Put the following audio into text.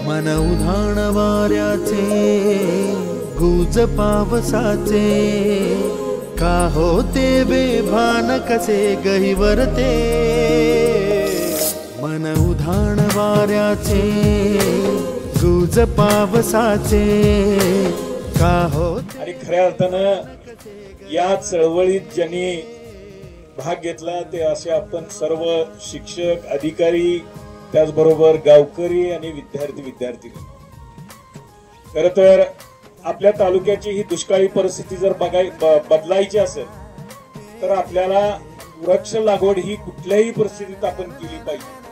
मन उधाण वाऱ्याचे गुज पावसाचे का होते बेभान कसे गहिवरते मन उधाण वाऱ्याचे गुज पावसाचे का होते। आणि खऱ्या अर्थानं या चळवळीत ज्यांनी भाग घेतला ते असे आपण सर्व शिक्षक अधिकारी त्याचबरोबर गावकरी आणि विद्यार्थी। खरं तर आपल्या तालुक्याची ही दुष्काळी परिस्थिती जर बदलायची असेल तर आपल्याला वृक्ष लागवड ही कुठल्याही परिस्थितीत आपण केली पाहिजे।